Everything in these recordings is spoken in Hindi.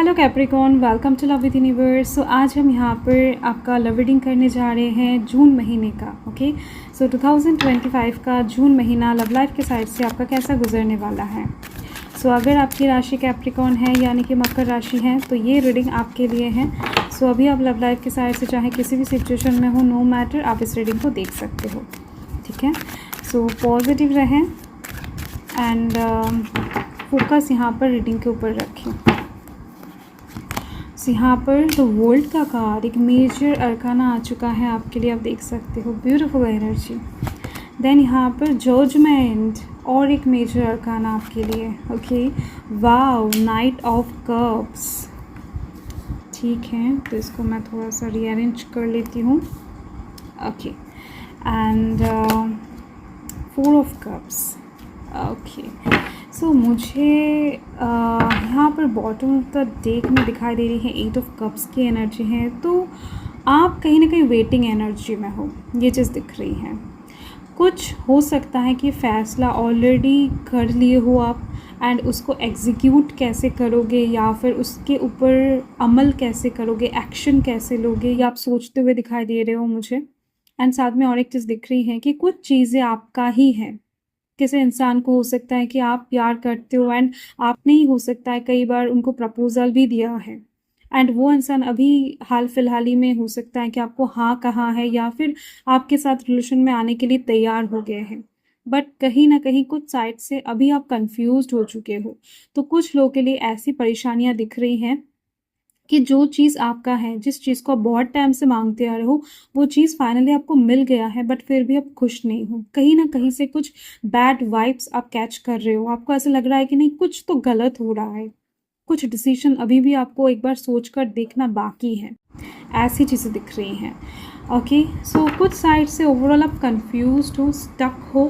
Hello Capricorn, welcome to love with universe. So आज हम यहाँ पर आपका लव रीडिंग करने जा रहे हैं जून महीने का। ओके, सो 2025 का जून महीना लव लाइफ के साइड से आपका कैसा गुजरने वाला है। सो अगर आपकी राशि कैप्रिकॉर्न है यानी कि मकर राशि है तो ये रीडिंग आपके लिए है। सो अभी आप लव लाइफ के साइड से चाहे किसी भी सिचुएशन में हो, नो मैटर, आप इस रीडिंग को देख सकते हो। ठीक है, सो पॉजिटिव रहें एंड फोकस यहाँ पर रीडिंग के ऊपर रखें। यहाँ पर द वर्ल्ड का कार्ड एक मेजर अरकाना आ चुका है आपके लिए, आप देख सकते हो, ब्यूटीफुल एनर्जी। देन यहाँ पर जजमेंट और एक मेजर अरकाना आपके लिए। Okay, wow, night of cups. ठीक है, तो इसको मैं थोड़ा सा रीअरेंज कर लेती हूँ। Okay, and 4 of cups. Okay, so मुझे यहाँ पर बॉटम ऑफ द डेक में दिखाई दे रही है 8 ऑफ कप्स की एनर्जी है। तो आप कहीं ना कहीं वेटिंग एनर्जी में हो, ये चीज़ दिख रही है। कुछ हो सकता है कि फ़ैसला ऑलरेडी कर लिए हो आप, एंड उसको एग्जीक्यूट कैसे करोगे या फिर उसके ऊपर अमल कैसे करोगे, एक्शन कैसे लोगे, या आप सोचते हुए दिखाई दे रहे हो मुझे। एंड साथ में और एक चीज़ दिख रही है कि कुछ चीज़ें आपका ही है। किसी इंसान को हो सकता है कि आप प्यार करते हो एंड आपने ही हो सकता है कई बार उनको प्रपोजल भी दिया है, एंड वो इंसान अभी हाल फिलहाल ही में हो सकता है कि आपको हाँ कहा है या फिर आपके साथ रिलेशन में आने के लिए तैयार हो गए हैं। बट कहीं ना कहीं कुछ साइड से अभी आप कंफ्यूज्ड हो चुके हो। तो कुछ लोगों के लिए ऐसी परेशानियां दिख रही हैं कि जो चीज़ आपका है, जिस चीज़ को आप बहुत टाइम से मांगते आ रहे हो, वो चीज़ फाइनली आपको मिल गया है, बट फिर भी आप खुश नहीं हो। कहीं ना कहीं से कुछ बैड वाइब्स आप कैच कर रहे हो। आपको ऐसा लग रहा है कि नहीं, कुछ तो गलत हो रहा है, कुछ डिसीजन अभी भी आपको एक बार सोच कर देखना बाकी है। ऐसी चीज़ें दिख रही हैं। ओके, सो कुछ साइड से ओवरऑल आप कंफ्यूज्ड हो, स्टक हो,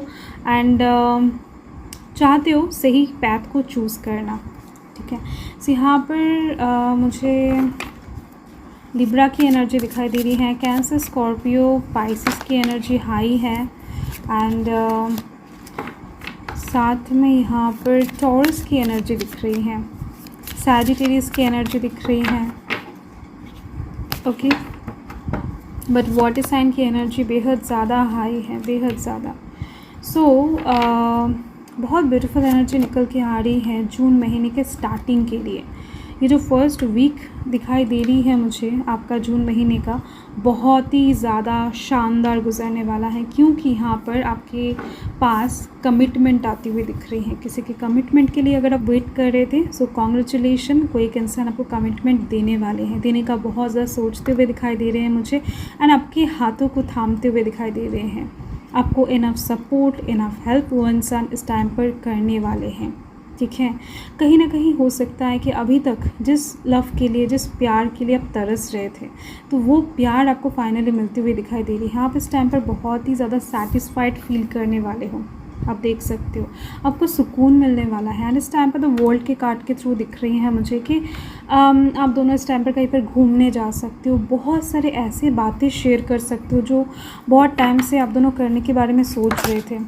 एंड चाहते हो सही पैथ को चूज़ करना। ठीक है, सो यहाँ पर मुझे लिब्रा की एनर्जी दिखाई दे रही है, कैंसर, स्कॉर्पियो, पाइसिस की एनर्जी हाई है, एंड साथ में यहाँ पर टॉरस की एनर्जी दिख रही है, सैजिटेरियस की एनर्जी दिख रही है। ओके, बट वाटर साइन की एनर्जी बेहद ज़्यादा हाई है, बेहद ज़्यादा। सो बहुत ब्यूटीफुल एनर्जी निकल के आ रही है जून महीने के स्टार्टिंग के लिए। ये जो फर्स्ट वीक दिखाई दे रही है मुझे आपका जून महीने का, बहुत ही ज़्यादा शानदार गुजरने वाला है, क्योंकि यहाँ पर आपके पास कमिटमेंट आती हुई दिख रही है। किसी के कमिटमेंट के लिए अगर आप वेट कर रहे थे, सो कॉन्ग्रेचुलेशन, कोई एक इंसान आपको कमिटमेंट देने वाले हैं, देने का बहुत ज़्यादा सोचते हुए दिखाई दे रहे हैं मुझे, एंड आपके हाथों को थामते हुए दिखाई दे रहे हैं। आपको इनफ सपोर्ट, इनफ हेल्प वो इंसान इस टाइम पर करने वाले हैं। ठीक है, कहीं ना कहीं हो सकता है कि अभी तक जिस लव के लिए, जिस प्यार के लिए आप तरस रहे थे, तो वो प्यार आपको फाइनली मिलती हुई दिखाई दे रही है। आप इस टाइम पर बहुत ही ज़्यादा सेटिस्फाइड फील करने वाले हो, आप देख सकते हो, आपको सुकून मिलने वाला है। एंड इस टाइम पर तो वर्ल्ड के कार्ड के थ्रू दिख रही है मुझे कि आप दोनों इस टाइम पर कहीं पर घूमने जा सकते हो, बहुत सारे ऐसे बातें शेयर कर सकते हो जो बहुत टाइम से आप दोनों करने के बारे में सोच रहे थे।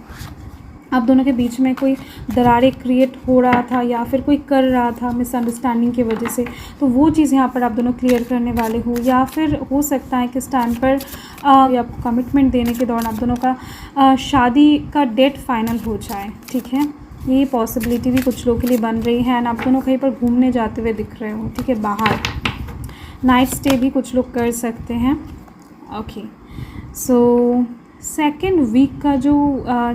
आप दोनों के बीच में कोई दरारें क्रिएट हो रहा था या फिर कोई कर रहा था मिसअंडरस्टैंडिंग की वजह से, तो वो चीज़ यहाँ पर आप दोनों क्लियर करने वाले हो। या फिर हो सकता है कि इस टाइम पर या कमिटमेंट देने के दौरान आप दोनों का शादी का डेट फाइनल हो जाए। ठीक है, ये पॉसिबिलिटी भी कुछ लोगों के लिए बन रही है, एंड आप दोनों कहीं पर घूमने जाते हुए दिख रहे हो। ठीक है, बाहर नाइट स्टे भी कुछ लोग कर सकते हैं। ओके, सो सेकेंड वीक का जो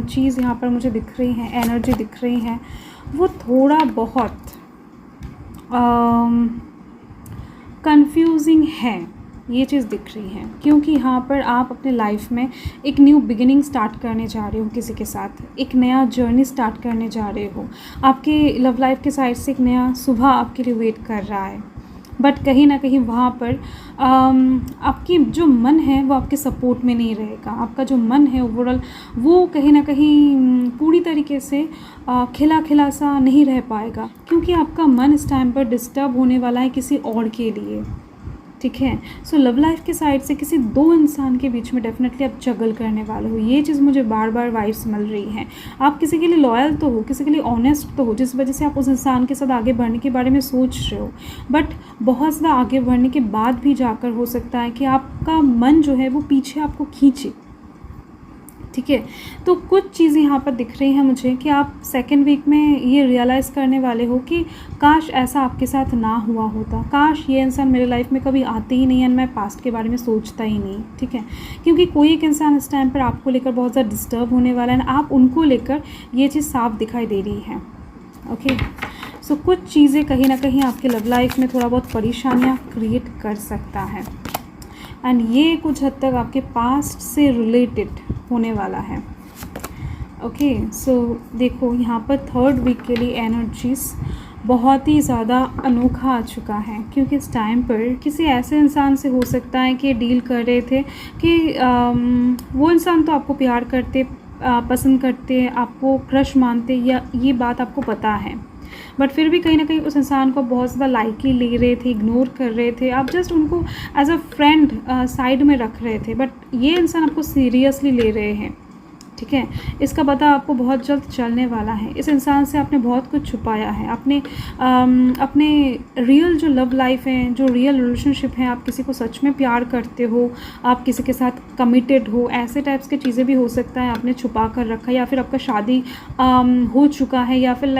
चीज़ यहाँ पर मुझे दिख रही है, एनर्जी दिख रही है, वो थोड़ा बहुत कंफ्यूजिंग है, ये चीज़ दिख रही है, क्योंकि यहाँ पर आप अपने लाइफ में एक न्यू बिगिनिंग स्टार्ट करने जा रहे हो, किसी के साथ एक नया जर्नी स्टार्ट करने जा रहे हो। आपके लव लाइफ के साइड से एक नया सुबह आपके लिए वेट कर रहा है, बट कहीं ना कहीं वहाँ पर आपकी जो मन है वो आपके सपोर्ट में नहीं रहेगा। आपका जो मन है ओवरऑल वो कहीं ना कहीं पूरी तरीके से खिला खिला सा नहीं रह पाएगा, क्योंकि आपका मन इस टाइम पर डिस्टर्ब होने वाला है किसी और के लिए। ठीक है। सो लव लाइफ के साइड से किसी दो इंसान के बीच में डेफिनेटली आप जगल करने वाले हो, ये चीज़ मुझे बार बार वाइब्स मिल रही हैं। आप किसी के लिए लॉयल तो हो, किसी के लिए ऑनेस्ट तो हो, जिस वजह से आप उस इंसान के साथ आगे बढ़ने के बारे में सोच रहे हो। बट बहुत ज़्यादा आगे बढ़ने के बाद भी जाकर हो सकता है कि आपका मन जो है वो पीछे आपको खींचे, ठीक है। तो कुछ चीज़ें यहाँ पर दिख रही हैं मुझे कि आप सेकेंड वीक में ये रियलाइज़ करने वाले हो कि काश ऐसा आपके साथ ना हुआ होता, काश ये इंसान मेरे लाइफ में कभी आते ही नहीं है, मैं पास्ट के बारे में सोचता ही नहीं, ठीक है। क्योंकि कोई एक इंसान इस टाइम पर आपको लेकर बहुत ज़्यादा डिस्टर्ब होने वाला है, आप उनको लेकर ये चीज़ साफ दिखाई दे रही है, ओके। सो कुछ चीज़ें कहीं ना कहीं आपके लव लाइफ में थोड़ा बहुत परेशानियाँ क्रिएट कर सकता है, एंड ये कुछ हद तक आपके पास्ट से रिलेटेड होने वाला है, ओके। सो देखो यहाँ पर थर्ड वीक के लिए एनर्जीज बहुत ही ज़्यादा अनोखा आ चुका है, क्योंकि इस टाइम पर किसी ऐसे इंसान से हो सकता है कि डील कर रहे थे कि वो इंसान तो आपको प्यार करते, पसंद करते, आपको क्रश मानते, या ये बात आपको पता है, बट फिर भी कहीं ना कहीं उस इंसान को बहुत ज़्यादा लाइटली ले रहे थे, इग्नोर कर रहे थे, आप जस्ट उनको एज अ फ्रेंड साइड में रख रहे थे। बट ये इंसान आपको सीरियसली ले रहे हैं, ठीक है। इसका पता आपको बहुत जल्द चलने वाला है। इस इंसान से आपने बहुत कुछ छुपाया है, अपने रियल जो लव लाइफ है, जो रियल रिलेशनशिप है, आप किसी को सच में प्यार करते हो, आप किसी के साथ कमिटेड हो, ऐसे टाइप्स की चीज़ें भी हो सकता है आपने छुपा कर रखा है, या फिर आपका शादी हो चुका है, या फिर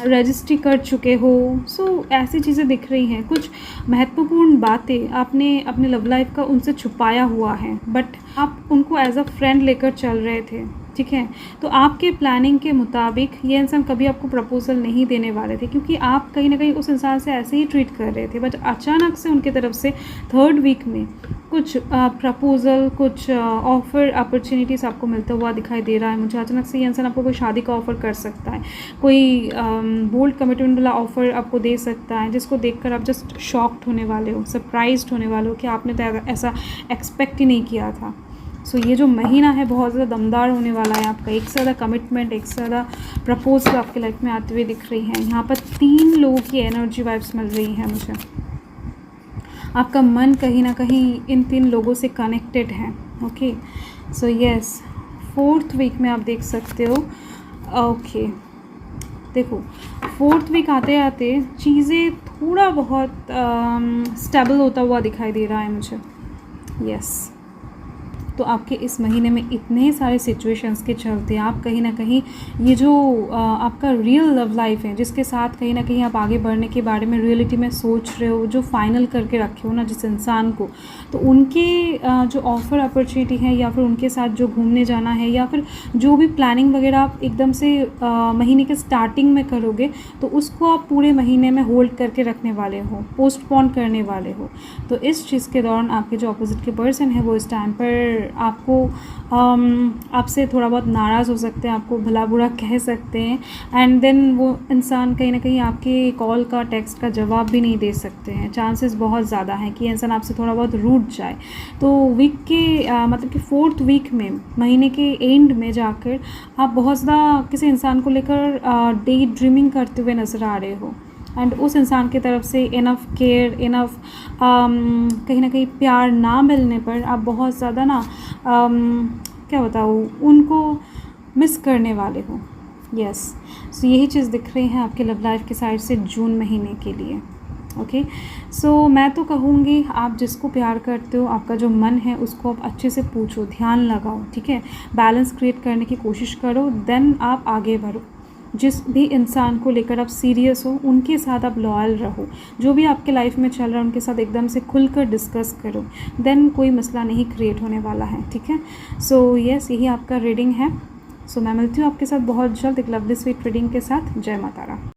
रजिस्ट्री कर चुके हो। सो ऐसी चीज़ें दिख रही हैं, कुछ महत्वपूर्ण बातें आपने अपने लव लाइफ का उनसे छुपाया हुआ है, बट आप उनको एज अ फ्रेंड लेकर चल रहे थे, ठीक है। तो आपके प्लानिंग के मुताबिक ये इंसान कभी आपको प्रपोजल नहीं देने वाले थे, क्योंकि आप कहीं ना कहीं उस इंसान से ऐसे ही ट्रीट कर रहे थे। बट अचानक से उनकी तरफ से थर्ड वीक में कुछ प्रपोजल, कुछ ऑफ़र अपॉर्चुनिटीज़ आपको मिलता हुआ दिखाई दे रहा है मुझे। अचानक से ये इंसान आपको कोई शादी का ऑफ़र कर सकता है, कोई बोल्ड कमिटमेंट वाला ऑफ़र आपको दे सकता है, जिसको देखकर आप जस्ट शॉक्ड होने वाले हो, सरप्राइज्ड होने वाले हो कि आपने तो ऐसा एक्सपेक्ट ही नहीं किया था। सो ये जो महीना है बहुत ज़्यादा दमदार होने वाला है आपका। एक से ज़्यादा कमिटमेंट, एक से ज़्यादा प्रपोजल आपके लाइफ में आते हुए दिख रही हैं। यहाँ पर 3 लोगों की एनर्जी वाइब्स मिल रही हैं मुझे। आपका मन कहीं ना कहीं इन 3 लोगों से कनेक्टेड है, okay. So yes, fourth week में आप देख सकते हो, ओके। देखो फोर्थ वीक आते आते चीज़ें थोड़ा बहुत स्टेबल होता हुआ दिखाई दे रहा है मुझे, यस। तो आपके इस महीने में इतने सारे सिचुएशंस के चलते आप कहीं ना कहीं ये जो आपका रियल लव लाइफ है, जिसके साथ कहीं ना कहीं आप आगे बढ़ने के बारे में रियलिटी में सोच रहे हो, जो फाइनल करके रखे हो ना जिस इंसान को, तो उनके जो ऑफ़र अपॉर्चुनिटी है, या फिर उनके साथ जो घूमने जाना है, या फिर जो भी प्लानिंग वगैरह आप एकदम से महीने के स्टार्टिंग में करोगे, तो उसको आप पूरे महीने में होल्ड करके रखने वाले हो, पोस्टपोन करने वाले हो। तो इस चीज़ के दौरान आपके जो अपोजिट के पर्सन है वो इस टाइम पर आपको आपसे थोड़ा बहुत नाराज़ हो सकते हैं, आपको भला बुरा कह सकते हैं, एंड देन वो इंसान कहीं ना कहीं आपके कॉल का, टेक्स्ट का जवाब भी नहीं दे सकते हैं। चांसेस बहुत ज़्यादा हैं कि इंसान आपसे थोड़ा बहुत रूठ जाए। तो वीक के मतलब कि फोर्थ वीक में, महीने के एंड में जाकर आप बहुत ज़्यादा किसी इंसान को लेकर डे ड्रीमिंग करते हुए नज़र आ रहे हो, एंड उस इंसान की तरफ से इनफ केयर, इनफ कहीं ना कहीं प्यार ना मिलने पर आप बहुत ज़्यादा ना क्या बताऊँ, उनको मिस करने वाले हो, यस। सो यही चीज़ दिख रही है आपके लव लाइफ के साइड से जून महीने के लिए, ओके। सो मैं तो कहूँगी आप जिसको प्यार करते हो, आपका जो मन है उसको आप अच्छे से पूछो, ध्यान लगाओ, ठीक है। बैलेंस क्रिएट करने की कोशिश करो, देन आप आगे बढ़ो। जिस भी इंसान को लेकर आप सीरियस हो उनके साथ आप लॉयल रहो, जो भी आपके लाइफ में चल रहा है उनके साथ एकदम से खुलकर डिस्कस करो, देन कोई मसला नहीं क्रिएट होने वाला है, ठीक है। सो यस, यही आपका रीडिंग है। सो मैं मिलती हूँ आपके साथ बहुत जल्द एक लवली स्वीट रीडिंग के साथ। जय माता रा।